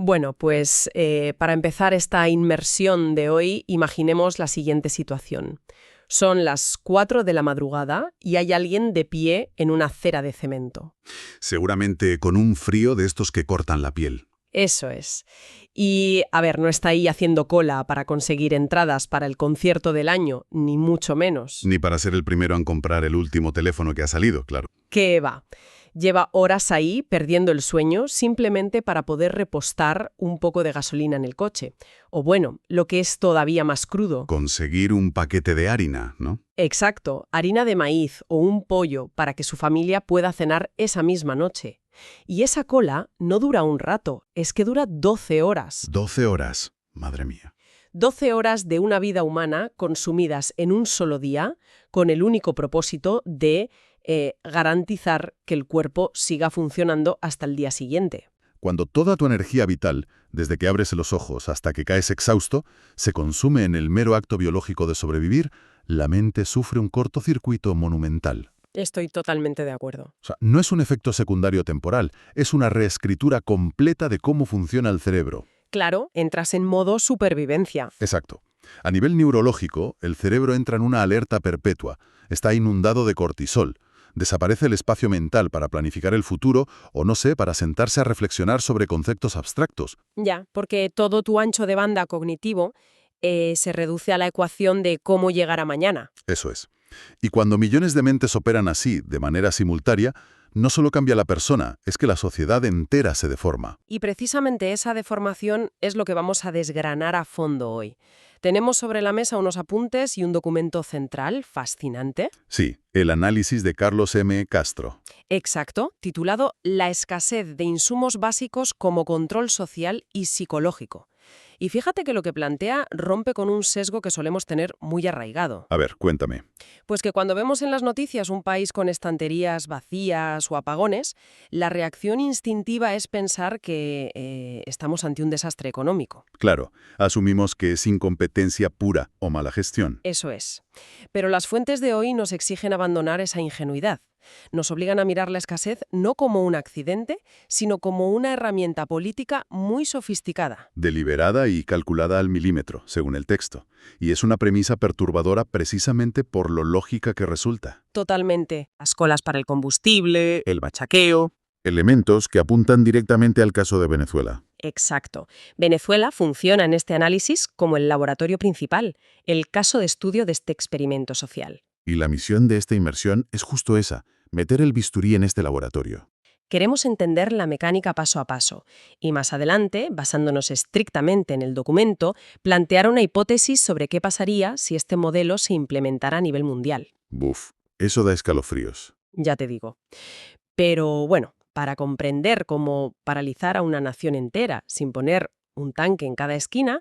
Bueno, pues para empezar esta inmersión de hoy, imaginemos la siguiente situación. Son las 4 de la madrugada y hay alguien de pie en una acera de cemento. Seguramente con un frío de estos que cortan la piel. Eso es. Y, a ver, no está ahí haciendo cola para conseguir entradas para el concierto del año, ni mucho menos. Ni para ser el primero en comprar el último teléfono que ha salido, claro. ¿Qué va? Lleva horas ahí perdiendo el sueño simplemente para poder repostar un poco de gasolina en el coche. O bueno, lo que es todavía más crudo. Conseguir un paquete de harina, ¿no? Exacto, harina de maíz o un pollo para que su familia pueda cenar esa misma noche. Y esa cola no dura un rato, es que dura 12 horas. 12 horas, madre mía. 12 horas de una vida humana consumidas en un solo día con el único propósito de garantizar que el cuerpo siga funcionando hasta el día siguiente. Cuando toda tu energía vital, desde que abres los ojos hasta que caes exhausto, se consume en el mero acto biológico de sobrevivir, la mente sufre un cortocircuito monumental. Estoy totalmente de acuerdo. O sea, no es un efecto secundario temporal, es una reescritura completa de cómo funciona el cerebro. Claro, entras en modo supervivencia. Exacto. A nivel neurológico, el cerebro entra en una alerta perpetua, está inundado de cortisol. Desaparece el espacio mental para planificar el futuro o, no sé, para sentarse a reflexionar sobre conceptos abstractos. Ya, porque todo tu ancho de banda cognitivo se reduce a la ecuación de cómo llegar a mañana. Eso es. Y cuando millones de mentes operan así, de manera simultánea, no solo cambia la persona, es que la sociedad entera se deforma. Y precisamente esa deformación es lo que vamos a desgranar a fondo hoy. Tenemos sobre la mesa unos apuntes y un documento central fascinante. Sí, el análisis de Carlos M. Castro. Exacto, titulado La escasez de insumos básicos como control social y psicológico. Y fíjate que lo que plantea rompe con un sesgo que solemos tener muy arraigado. A ver, cuéntame. Pues que cuando vemos en las noticias un país con estanterías vacías o apagones, la reacción instintiva es pensar que estamos ante un desastre económico. Claro, asumimos que es incompetencia pura o mala gestión. Eso es. Pero las fuentes de hoy nos exigen abandonar esa ingenuidad. Nos obligan a mirar la escasez no como un accidente, sino como una herramienta política muy sofisticada. Deliberada y calculada al milímetro, según el texto. Y es una premisa perturbadora precisamente por lo lógica que resulta. Totalmente. Las colas para el combustible, el bachaqueo. Elementos que apuntan directamente al caso de Venezuela. Exacto. Venezuela funciona en este análisis como el laboratorio principal, el caso de estudio de este experimento social. Y la misión de esta inmersión es justo esa, meter el bisturí en este laboratorio. Queremos entender la mecánica paso a paso y más adelante, basándonos estrictamente en el documento, plantear una hipótesis sobre qué pasaría si este modelo se implementara a nivel mundial. Buf, eso da escalofríos. Ya te digo. Pero bueno, para comprender cómo paralizar a una nación entera sin poner un tanque en cada esquina,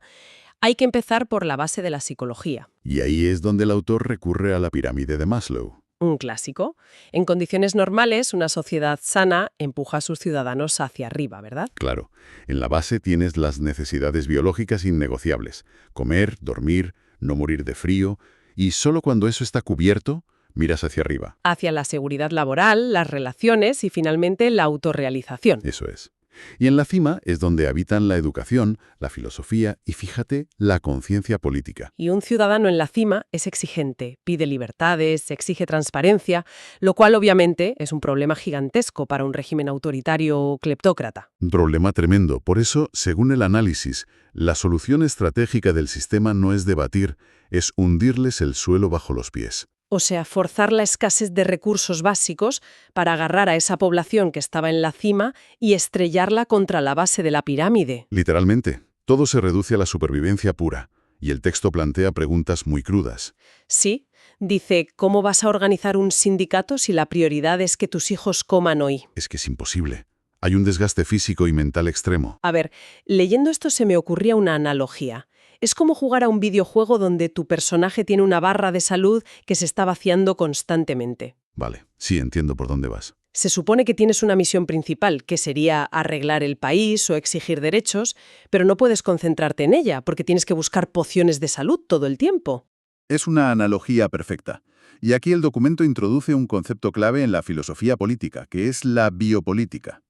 hay que empezar por la base de la psicología. Y ahí es donde el autor recurre a la pirámide de Maslow. Un clásico. En condiciones normales, una sociedad sana empuja a sus ciudadanos hacia arriba, ¿verdad? Claro, en la base tienes las necesidades biológicas innegociables. Comer, dormir, no morir de frío. Y solo cuando eso está cubierto, miras hacia arriba. Hacia la seguridad laboral, las relaciones y finalmente la autorrealización. Eso es. Y en la cima es donde habitan la educación, la filosofía y, fíjate, la conciencia política. Y un ciudadano en la cima es exigente, pide libertades, exige transparencia, lo cual obviamente es un problema gigantesco para un régimen autoritario o cleptócrata. Un problema tremendo. Por eso, según el análisis, la solución estratégica del sistema no es debatir, es hundirles el suelo bajo los pies. O sea, forzar la escasez de recursos básicos para agarrar a esa población que estaba en la cima y estrellarla contra la base de la pirámide. Literalmente, todo se reduce a la supervivencia pura, y el texto plantea preguntas muy crudas. Sí, dice, ¿cómo vas a organizar un sindicato si la prioridad es que tus hijos coman hoy? Es que es imposible. Hay un desgaste físico y mental extremo. A ver, leyendo esto se me ocurría una analogía. Es como jugar a un videojuego donde tu personaje tiene una barra de salud que se está vaciando constantemente. Vale, sí, entiendo por dónde vas. Se supone que tienes una misión principal, que sería arreglar el país o exigir derechos, pero no puedes concentrarte en ella porque tienes que buscar pociones de salud todo el tiempo. Es una analogía perfecta. Y aquí el documento introduce un concepto clave en la filosofía política, que es la biopolítica.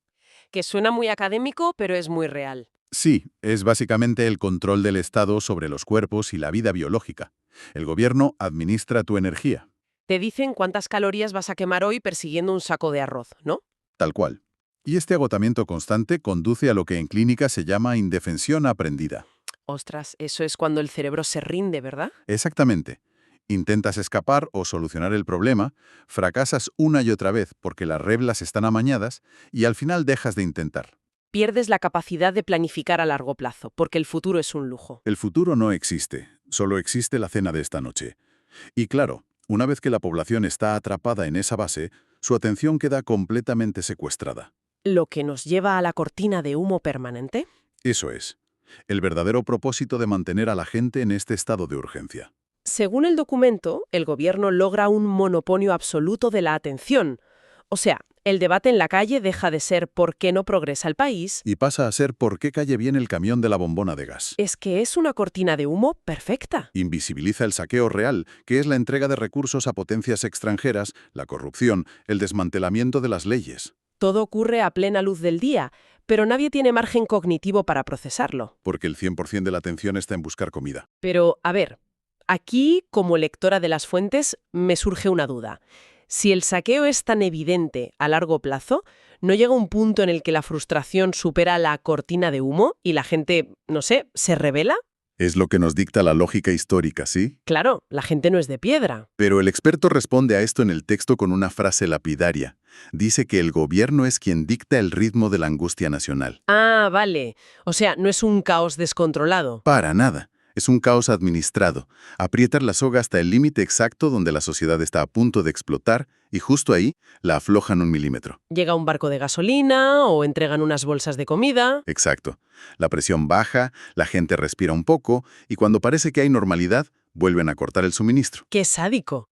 Que suena muy académico, pero es muy real. Sí, es básicamente el control del Estado sobre los cuerpos y la vida biológica. El gobierno administra tu energía, Te dicen cuántas calorías vas a quemar hoy persiguiendo un saco de arroz, ¿no? tal cual. Y este agotamiento constante conduce a lo que en clínica se llama indefensión aprendida. Ostras, eso es cuando el cerebro se rinde, ¿verdad? Exactamente. Intentas escapar o solucionar el problema, fracasas una y otra vez porque las reglas están amañadas y al final dejas de intentar. Pierdes la capacidad de planificar a largo plazo, porque el futuro es un lujo. El futuro no existe, solo existe la cena de esta noche. Y claro, una vez que la población está atrapada en esa base, su atención queda completamente secuestrada. Lo que nos lleva a la cortina de humo permanente. Eso es, el verdadero propósito de mantener a la gente en este estado de urgencia. Según el documento, el gobierno logra un monopolio absoluto de la atención. O sea, el debate en la calle deja de ser ¿por qué no progresa el país? Y pasa a ser por qué calle bien el camión de la bombona de gas. Es que es una cortina de humo perfecta. Invisibiliza el saqueo real, que es la entrega de recursos a potencias extranjeras, la corrupción, el desmantelamiento de las leyes. Todo ocurre a plena luz del día, pero nadie tiene margen cognitivo para procesarlo. Porque el 100% de la atención está en buscar comida. Pero, a ver, aquí, como lectora de las fuentes, me surge una duda. Si el saqueo es tan evidente a largo plazo, ¿no llega un punto en el que la frustración supera la cortina de humo y la gente, no sé, se rebela? Es lo que nos dicta la lógica histórica, ¿sí? Claro, la gente no es de piedra. Pero el experto responde a esto en el texto con una frase lapidaria. Dice que el gobierno es quien dicta el ritmo de la angustia nacional. Ah, vale. O sea, no es un caos descontrolado. Para nada. Es un caos administrado. Aprietan la soga hasta el límite exacto donde la sociedad está a punto de explotar y justo ahí la aflojan 1 milímetro. Llega un barco de gasolina o entregan unas bolsas de comida. Exacto. La presión baja, la gente respira un poco y cuando parece que hay normalidad, vuelven a cortar el suministro. ¡Qué sádico!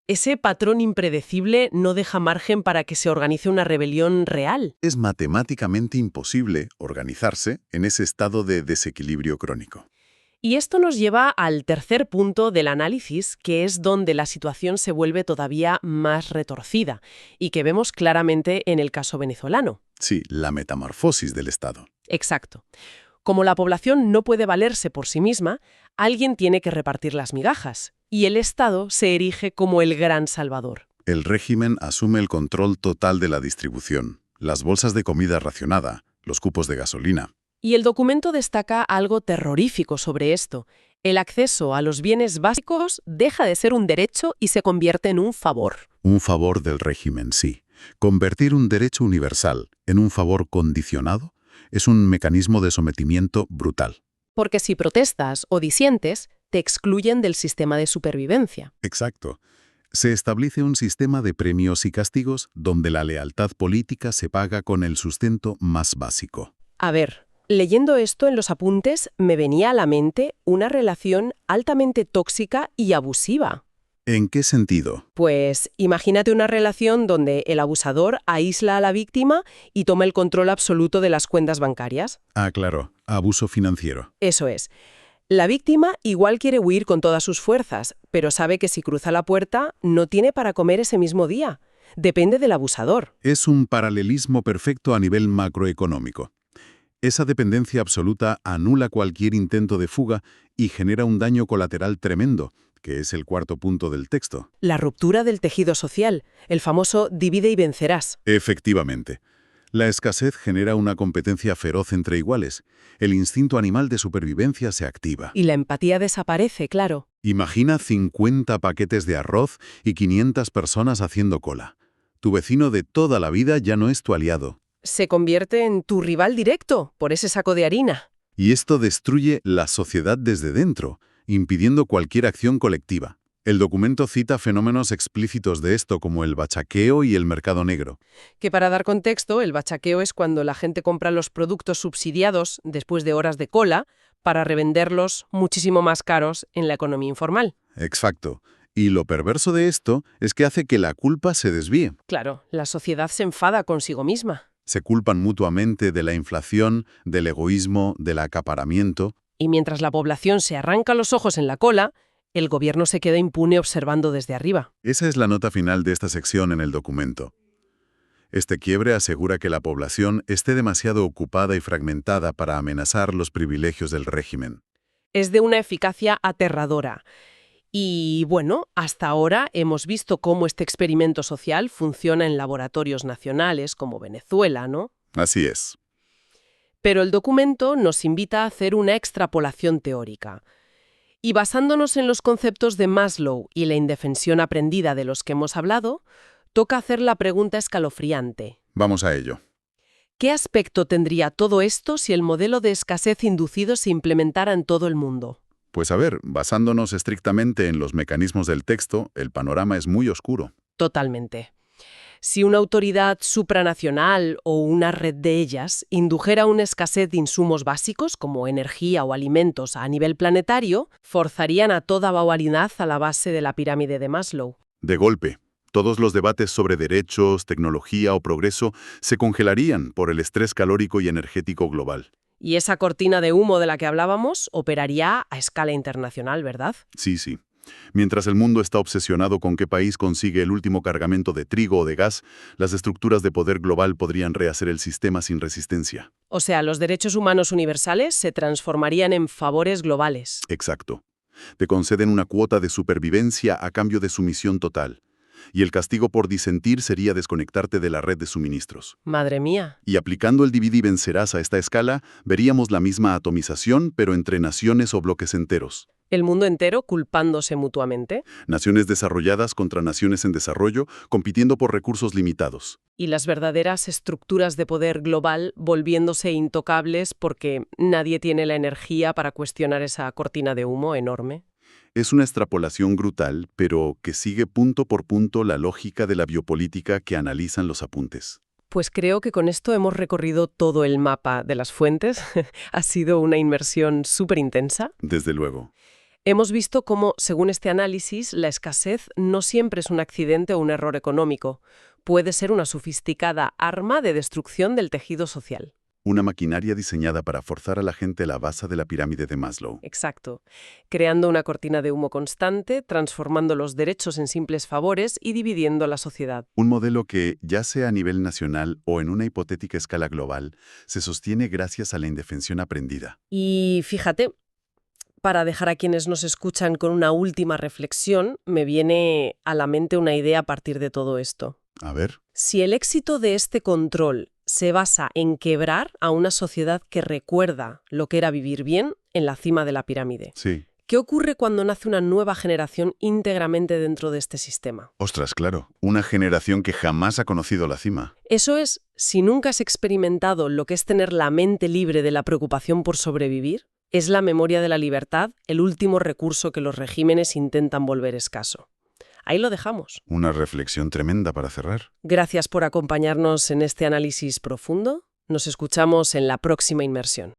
Ese patrón impredecible no deja margen para que se organice una rebelión real. Es matemáticamente imposible organizarse en ese estado de desequilibrio crónico. Y esto nos lleva al tercer punto del análisis, que es donde la situación se vuelve todavía más retorcida y que vemos claramente en el caso venezolano. Sí, la metamorfosis del Estado. Exacto. Como la población no puede valerse por sí misma, alguien tiene que repartir las migajas, y el Estado se erige como el gran salvador. El régimen asume el control total de la distribución, las bolsas de comida racionada, los cupos de gasolina. Y el documento destaca algo terrorífico sobre esto. El acceso a los bienes básicos deja de ser un derecho y se convierte en un favor. Un favor del régimen, sí. Convertir un derecho universal en un favor condicionado es un mecanismo de sometimiento brutal. Porque si protestas o disientes, te excluyen del sistema de supervivencia. Exacto. Se establece un sistema de premios y castigos donde la lealtad política se paga con el sustento más básico. A ver, leyendo esto en los apuntes, me venía a la mente una relación altamente tóxica y abusiva. ¿En qué sentido? Pues imagínate una relación donde el abusador aísla a la víctima y toma el control absoluto de las cuentas bancarias. Ah, claro, abuso financiero. Eso es. La víctima igual quiere huir con todas sus fuerzas, pero sabe que si cruza la puerta no tiene para comer ese mismo día. Depende del abusador. Es un paralelismo perfecto a nivel macroeconómico. Esa dependencia absoluta anula cualquier intento de fuga y genera un daño colateral tremendo, que es el cuarto punto del texto. La ruptura del tejido social, el famoso divide y vencerás. Efectivamente. La escasez genera una competencia feroz entre iguales. El instinto animal de supervivencia se activa. Y la empatía desaparece, claro. Imagina 50 paquetes de arroz y 500 personas haciendo cola. Tu vecino de toda la vida ya no es tu aliado. Se convierte en tu rival directo por ese saco de harina. Y esto destruye la sociedad desde dentro, impidiendo cualquier acción colectiva. El documento cita fenómenos explícitos de esto como el bachaqueo y el mercado negro. Que para dar contexto, el bachaqueo es cuando la gente compra los productos subsidiados después de horas de cola para revenderlos muchísimo más caros en la economía informal. Exacto. Y lo perverso de esto es que hace que la culpa se desvíe. Claro, la sociedad se enfada consigo misma. Se culpan mutuamente de la inflación, del egoísmo, del acaparamiento. Y mientras la población se arranca los ojos en la cola, el gobierno se queda impune observando desde arriba. Esa es la nota final de esta sección en el documento. Este quiebre asegura que la población esté demasiado ocupada y fragmentada para amenazar los privilegios del régimen. Es de una eficacia aterradora. Y bueno, hasta ahora hemos visto cómo este experimento social funciona en laboratorios nacionales como Venezuela, ¿no? Así es. Pero el documento nos invita a hacer una extrapolación teórica. Y basándonos en los conceptos de Maslow y la indefensión aprendida de los que hemos hablado, toca hacer la pregunta escalofriante. Vamos a ello. ¿Qué aspecto tendría todo esto si el modelo de escasez inducido se implementara en todo el mundo? Pues a ver, basándonos estrictamente en los mecanismos del texto, el panorama es muy oscuro. Totalmente. Si una autoridad supranacional o una red de ellas indujera una escasez de insumos básicos como energía o alimentos a nivel planetario, forzarían a toda la humanidad a la base de la pirámide de Maslow. De golpe, todos los debates sobre derechos, tecnología o progreso se congelarían por el estrés calórico y energético global. Y esa cortina de humo de la que hablábamos operaría a escala internacional, ¿verdad? Sí, sí. Mientras el mundo está obsesionado con qué país consigue el último cargamento de trigo o de gas, las estructuras de poder global podrían rehacer el sistema sin resistencia. O sea, los derechos humanos universales se transformarían en favores globales. Exacto. Te conceden una cuota de supervivencia a cambio de sumisión total. Y el castigo por disentir sería desconectarte de la red de suministros. Madre mía. Y aplicando el divide y vencerás a esta escala, veríamos la misma atomización, pero entre naciones o bloques enteros. El mundo entero culpándose mutuamente. Naciones desarrolladas contra naciones en desarrollo, compitiendo por recursos limitados. Y las verdaderas estructuras de poder global volviéndose intocables porque nadie tiene la energía para cuestionar esa cortina de humo enorme. Es una extrapolación brutal, pero que sigue punto por punto la lógica de la biopolítica que analizan los apuntes. Pues creo que con esto hemos recorrido todo el mapa de las fuentes. Ha sido una inmersión súper intensa. Desde luego. Hemos visto cómo, según este análisis, la escasez no siempre es un accidente o un error económico. Puede ser una sofisticada arma de destrucción del tejido social. Una maquinaria diseñada para forzar a la gente a la base de la pirámide de Maslow. Exacto. Creando una cortina de humo constante, transformando los derechos en simples favores y dividiendo la sociedad. Un modelo que, ya sea a nivel nacional o en una hipotética escala global, se sostiene gracias a la indefensión aprendida. Y fíjate, para dejar a quienes nos escuchan con una última reflexión, me viene a la mente una idea a partir de todo esto. A ver. Si el éxito de este control se basa en quebrar a una sociedad que recuerda lo que era vivir bien en la cima de la pirámide. Sí. ¿Qué ocurre cuando nace una nueva generación íntegramente dentro de este sistema? Ostras, claro. Una generación que jamás ha conocido la cima. Eso es, si nunca has experimentado lo que es tener la mente libre de la preocupación por sobrevivir, es la memoria de la libertad el último recurso que los regímenes intentan volver escaso. Ahí lo dejamos. Una reflexión tremenda para cerrar. Gracias por acompañarnos en este análisis profundo. Nos escuchamos en la próxima inmersión.